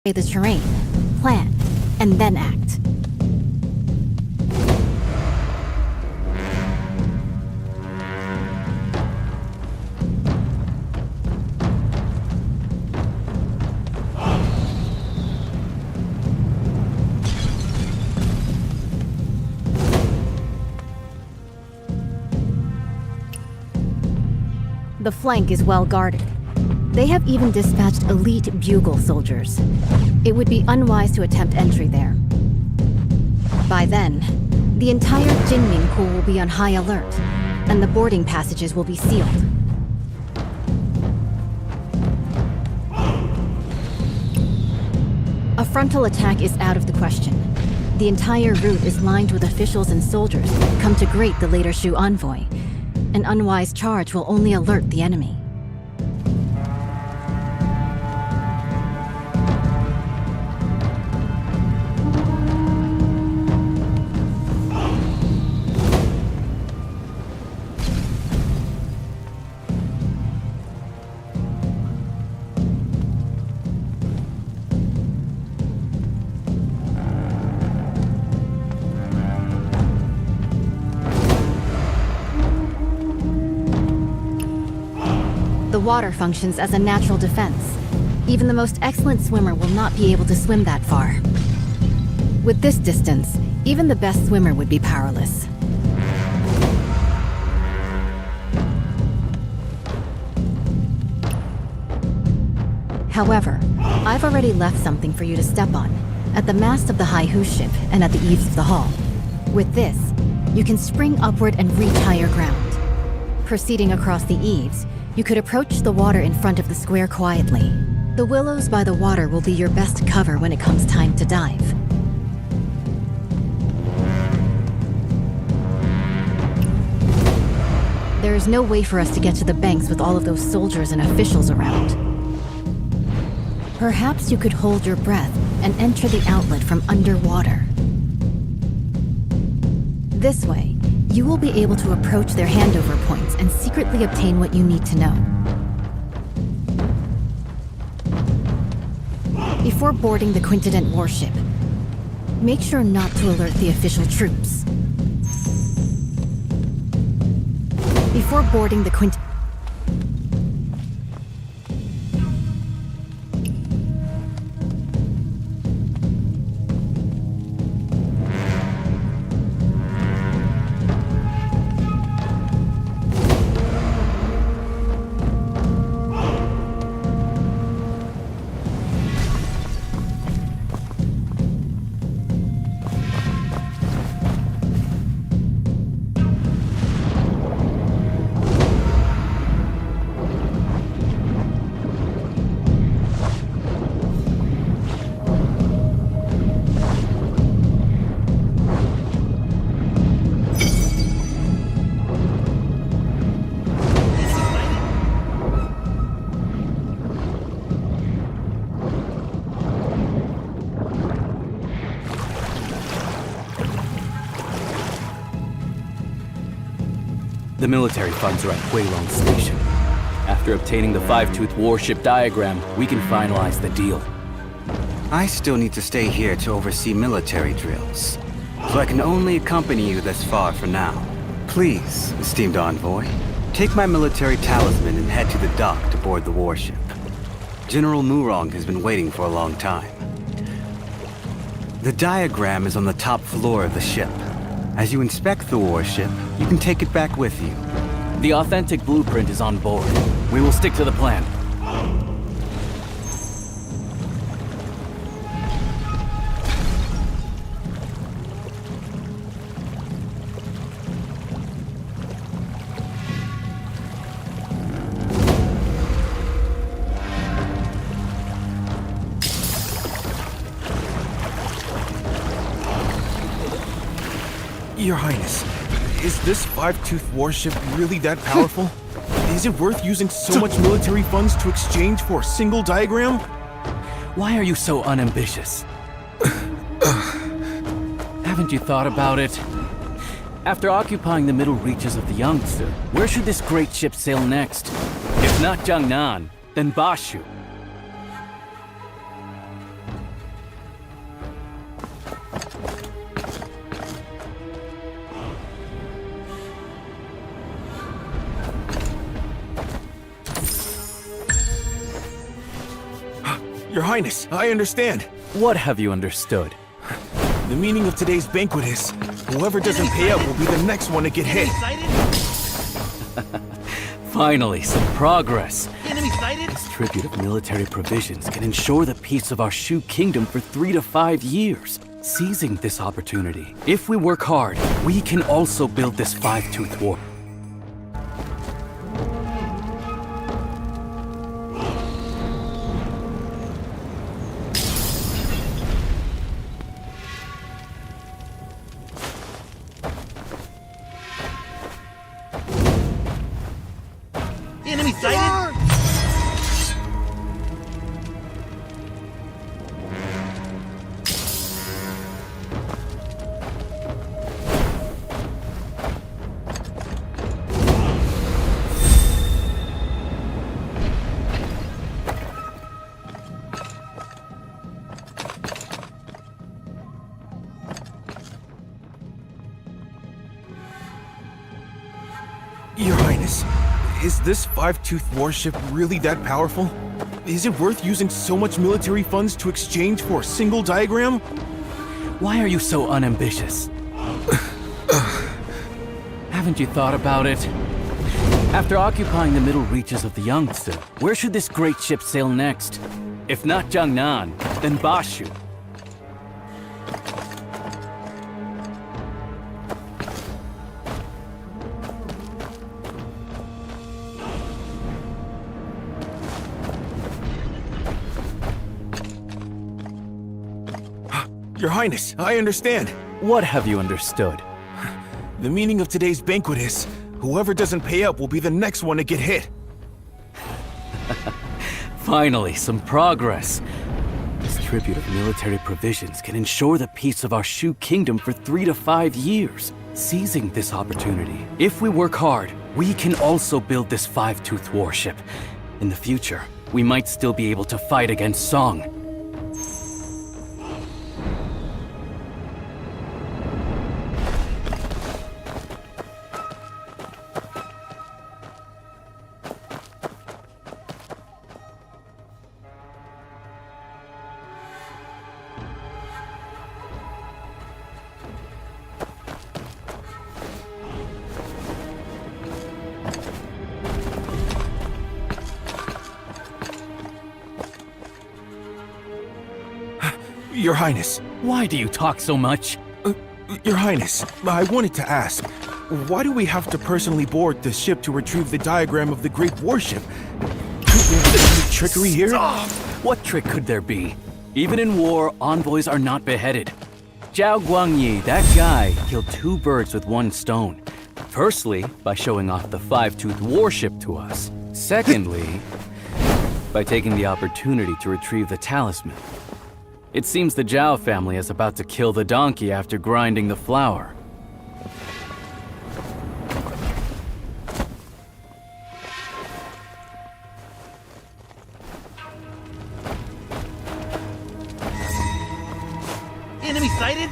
the terrain, plan, and then act. The flank is well guarded. They have even dispatched elite bugle soldiers. It would be unwise to attempt entry there. By then, the entire Jinming pool will be on high alert, and the boarding passages will be sealed. A frontal attack is out of the question. The entire route is lined with officials and soldiers come to greet the later Shu envoy. An unwise charge will only alert the enemy. The water functions as a natural defense. Even the most excellent swimmer will not be able to swim that far. With this distance, even the best swimmer would be powerless. However, I've already left something for you to step on, at the mast of the Haihu ship and at the eaves of the hull. With this, you can spring upward and reach higher ground. Proceeding across the eaves, you could approach the water in front of the square quietly. The willows by the water will be your best cover when it comes time to dive. There is no way for us to get to the banks with all of those soldiers and officials around. Perhaps you could hold your breath and enter the outlet from underwater. This way, you will be able to approach their handover points and secretly obtain what you need to know. Before boarding the Quintident warship, make sure not to alert the official troops. Before boarding the The military funds are at Huilong Station. After obtaining the Five-Tooth warship diagram, we can finalize the deal. I still need to stay here to oversee military drills, so I can only accompany you this far for now. Please, esteemed envoy, take my military talisman and head to the dock to board the warship. General Murong has been waiting for a long time. The diagram is on the top floor of the ship. As you inspect the warship, you can take it back with you. The authentic blueprint is on board. We will stick to the plan. Your Highness, is this Five-Tooth warship really that powerful? Is it worth using so much military funds to exchange for a single diagram? Why are you so unambitious? Haven't you thought about it? After occupying the middle reaches of the Yangtze, where should this great ship sail next? If not Jiangnan, then Bashu. Your Highness, I understand. What have you understood? The meaning of today's banquet is, whoever doesn't pay up will be the next one to get hit. Finally, some progress. Enemy sighted! This tribute of military provisions can ensure the peace of our Shu kingdom for 3 to 5 years. Seizing this opportunity, if we work hard, we can also build this five-tooth war. Enemy sighted! Your Highness, is this five-tooth warship really that powerful? Is it worth using so much military funds to exchange for a single diagram? Why are you so unambitious? Haven't you thought about it? After occupying the middle reaches of the Yangtze, where should this great ship sail next? If not Jiangnan, then Bashu. Your Highness, I understand. What have you understood? The meaning of today's banquet is, whoever doesn't pay up will be the next one to get hit. Finally, some progress. This tribute of military provisions can ensure the peace of our Shu kingdom for 3 to 5 years. Seizing this opportunity, if we work hard, we can also build this five-tooth warship. In the future, we might still be able to fight against Song. Your Highness, Why do you talk so much? Your Highness, I wanted to ask, why do we have to personally board the ship to retrieve the diagram of the great warship? Could there be any trickery here? Stop! What trick could there be? Even in war, envoys are not beheaded. Zhao Guangyi, that guy, killed 2 birds with 1 stone. Firstly, by showing off the five-tooth warship to us. Secondly, by taking the opportunity to retrieve the talisman. It seems the Zhao family is about to kill the donkey after grinding the flour. Enemy sighted!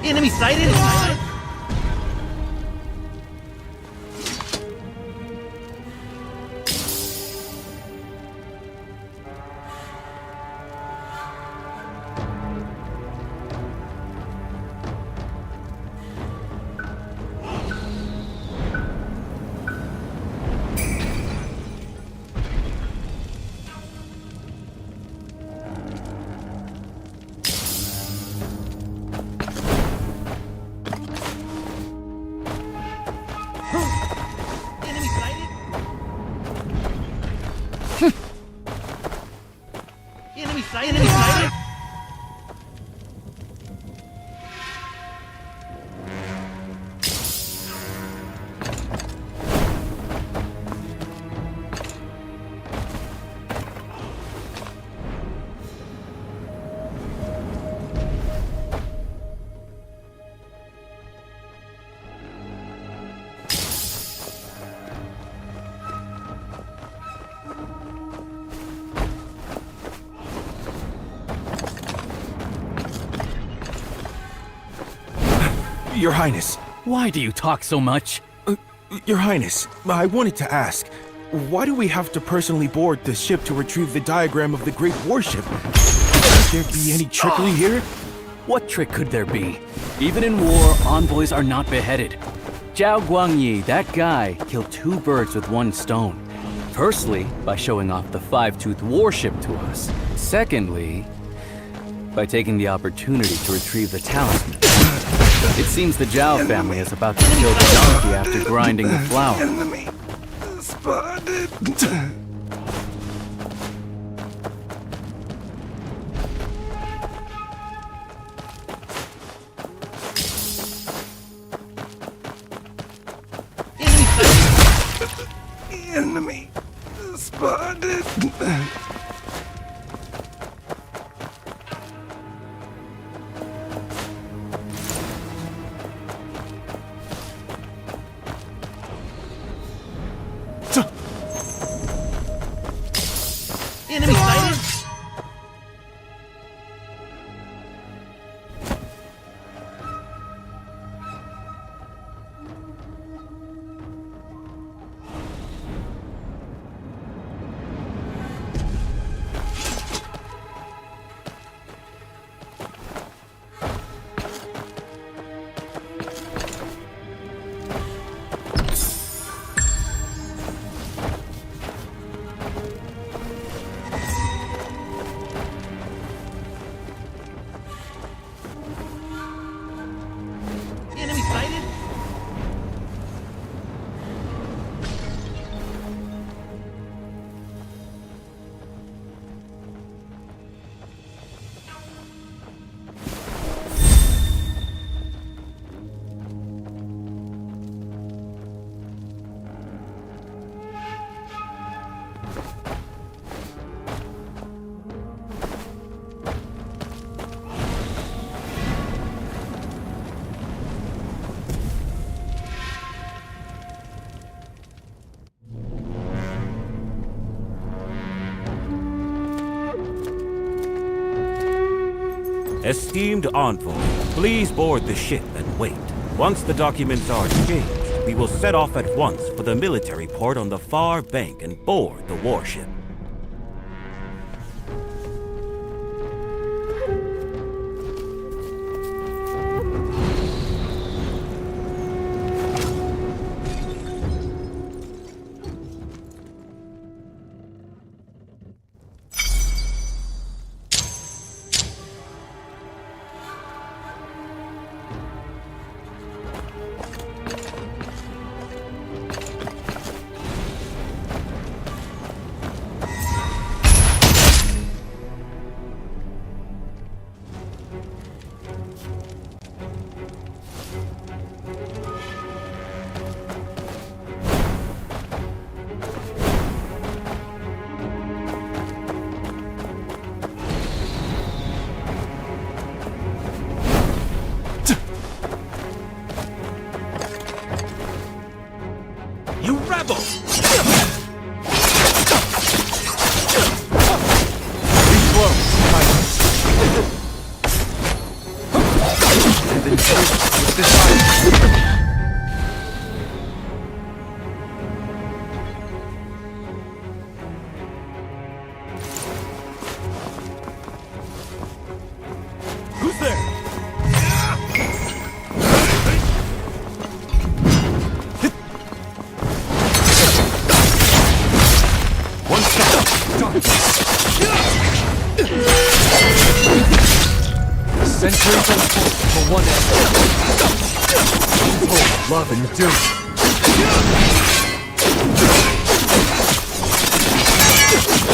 Enemy sighted! Enemy sighted! Enemy sighted! Enemy sighted! Enemy sighted! Your Highness. Why do you talk so much? Your Highness, I wanted to ask, why do we have to personally board the ship to retrieve the diagram of the Great Warship? Could there be any trickery here? What trick could there be? Even in war, envoys are not beheaded. Zhao Guangyi, that guy, killed 2 birds with 1 stone. Firstly, by showing off the 5-tooth warship to us. Secondly, by taking the opportunity to retrieve the talisman. It seems the Zhao family is about to kill the donkey after grinding the flour. Enemy spotted. Enemy spotted. Enemy sighted! Enemy sighted! Esteemed envoy, please board the ship and wait. Once the documents are exchanged, we will set off at once for the military port on the far bank and board the warship. You rebel! Be slow, Highness. And then shoot with this eye. Who's there? One step. Centuries unfold for one end. Untold love and doom.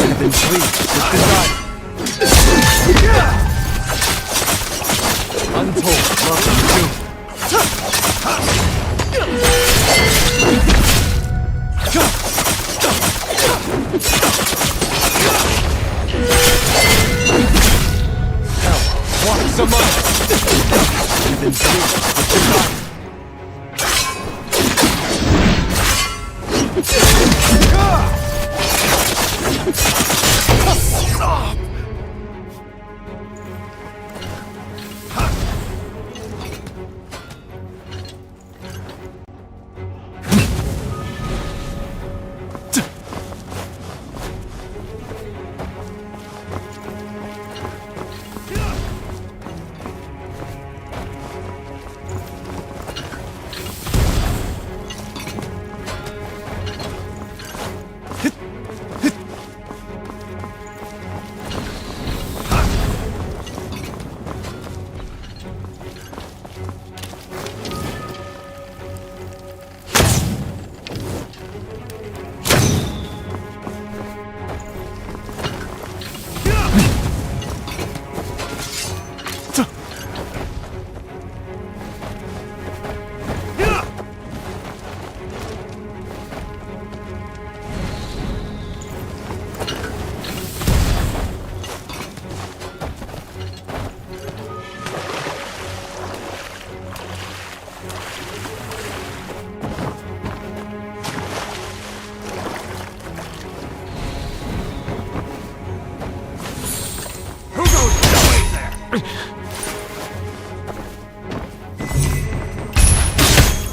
And then plead with desire. Untold love and doom. Want some money? And then plead with desire.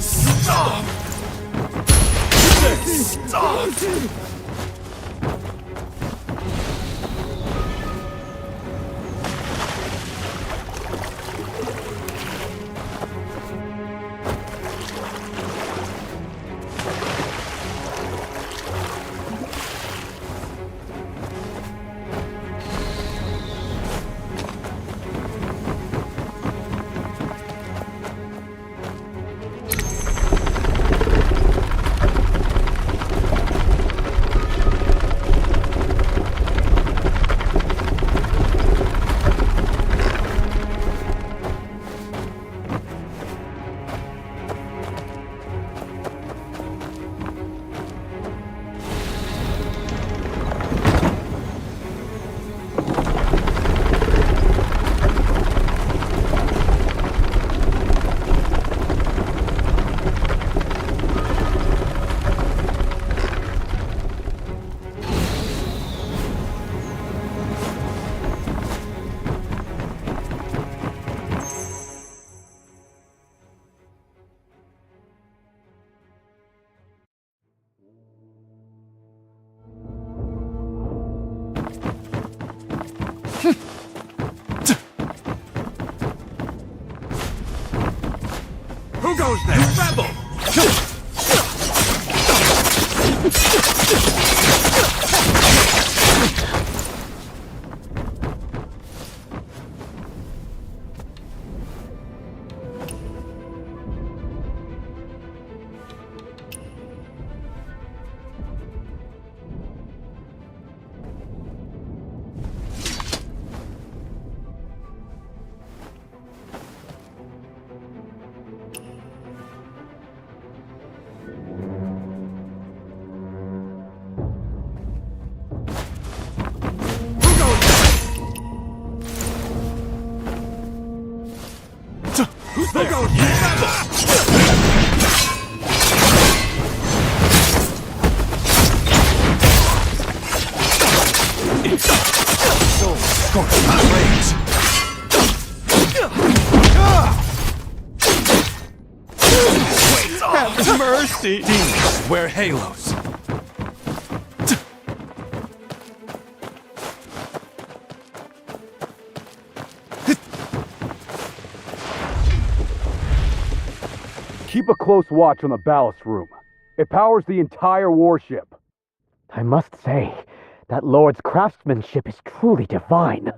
Stop! Stop! Who goes there? You rebel! Who's there? Who goes there? So scorching rage. Have mercy! Demons wear halos. Keep a close watch on the ballast room. It powers the entire warship. I must say, that Lord's craftsmanship is truly divine.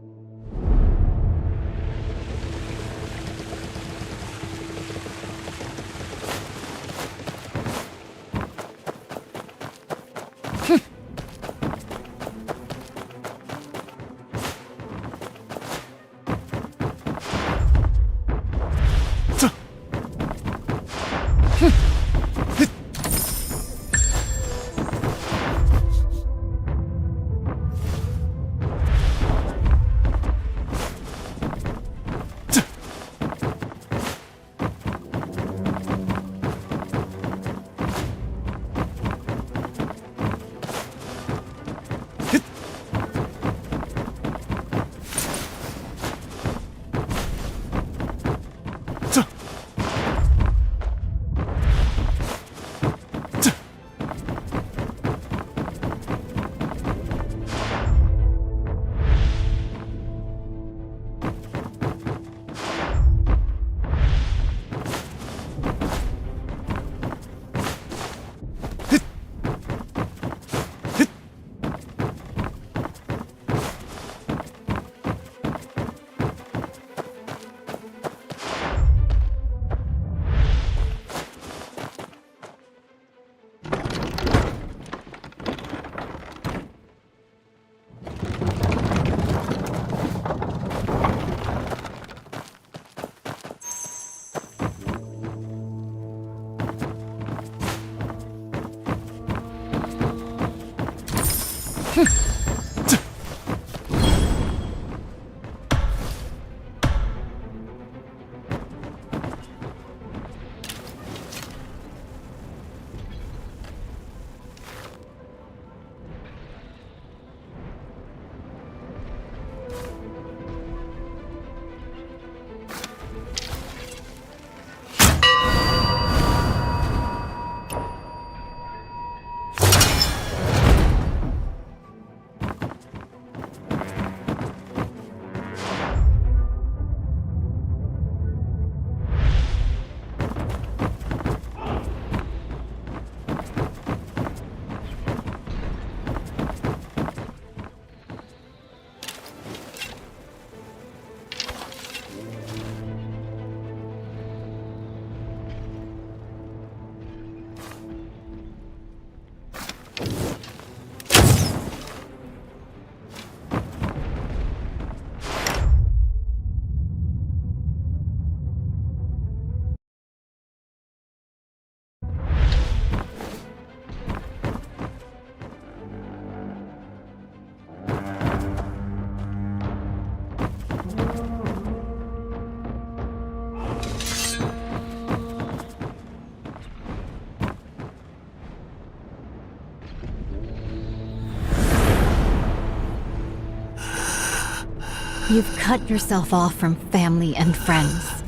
You've cut yourself off from family and friends.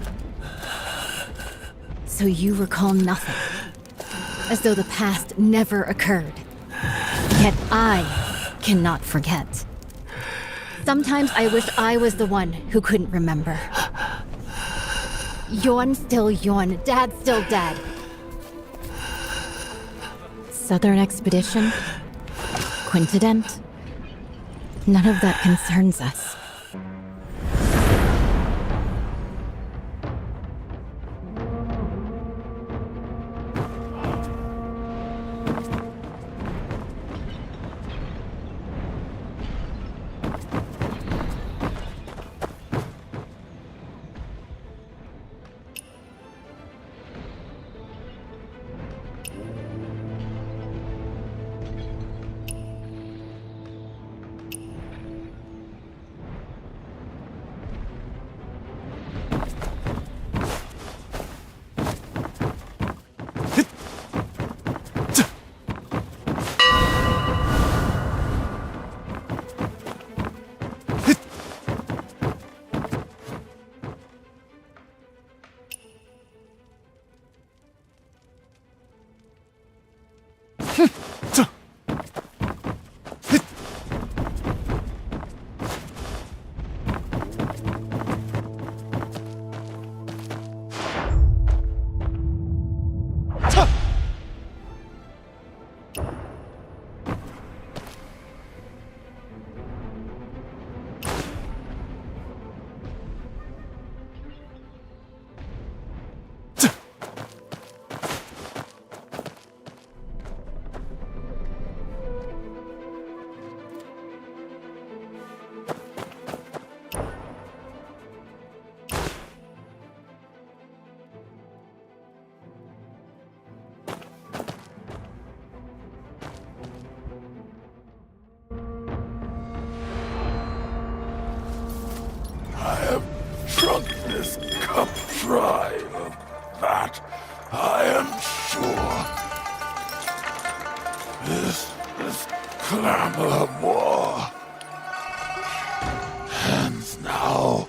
So you recall nothing. As though the past never occurred. Yet I cannot forget. Sometimes I wish I was the one who couldn't remember. Yon still Yon, Dad still Dad. Southern Expedition? Quintident? None of that concerns us. Drunk this cup dry of that, I am sure. This clamor of war ends now.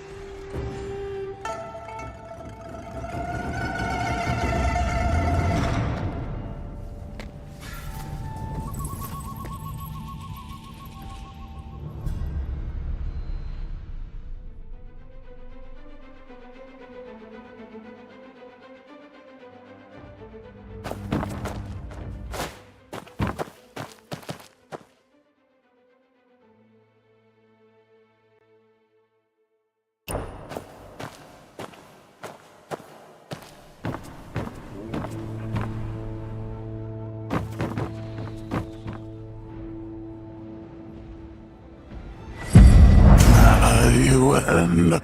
UN.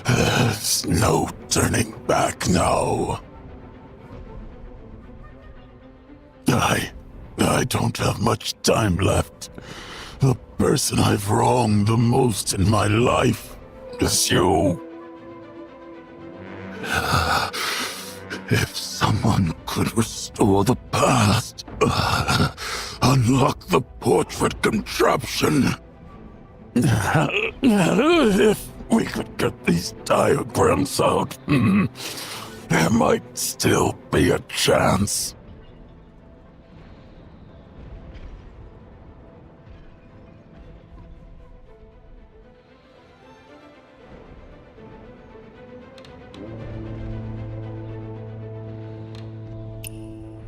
There's no turning back now. I don't have much time left. The person I've wronged the most in my life is you. If someone could restore the past, unlock the portrait contraption. If we could get these diagrams out, there might still be a chance.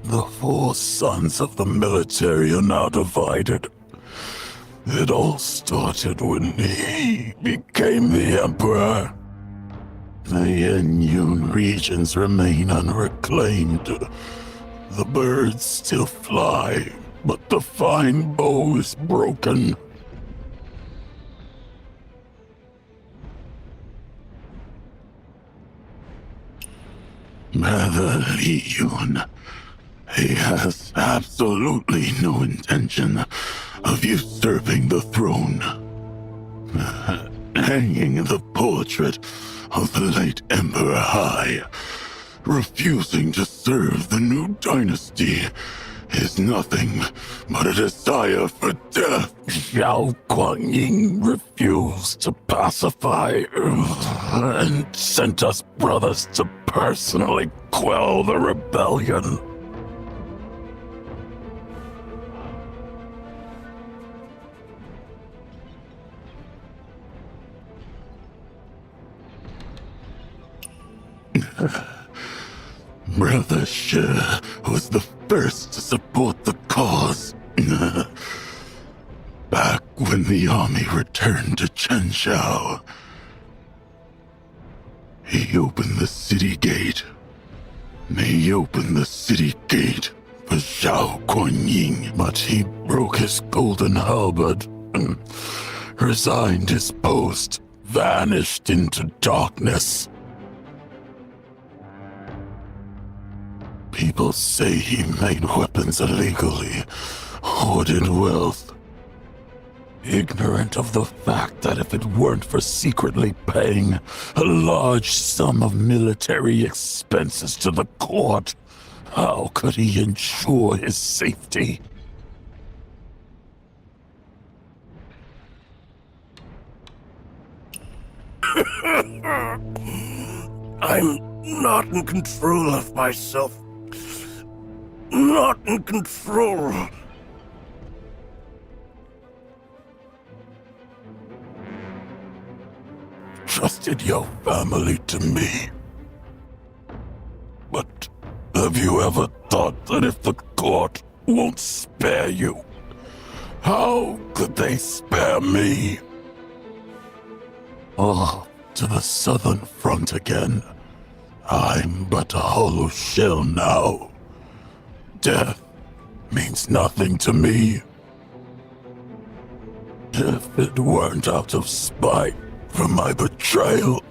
The four sons of the military are now divided. It all started when he became the Emperor. The Yenyun regions remain unreclaimed. The birds still fly, but the fine bow is broken. Mother Liyun, he has absolutely no intention of usurping the throne. Hanging the portrait of the late Emperor high, refusing to serve the new dynasty is nothing but a desire for death. Xiao Guangying refused to pacify and sent us brothers to personally quell the rebellion. Brother Shi was the first to support the cause. Back when the army returned to Chenshao, he opened the city gate. He opened the city gate for Xiao Guanyin, but he broke his golden halberd and resigned his post, vanished into darkness. People say he made weapons illegally, hoarded wealth, ignorant of the fact that if it weren't for secretly paying a large sum of military expenses to the court, how could he ensure his safety? I'm not in control of myself. Not in control. Trusted your family to me. But have you ever thought that if the court won't spare you, how could they spare me? Oh, to the southern front again. I'm but a hollow shell now. Death means nothing to me. If it weren't out of spite for my betrayal,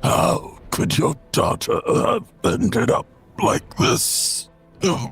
how could your daughter have ended up like this? Oh.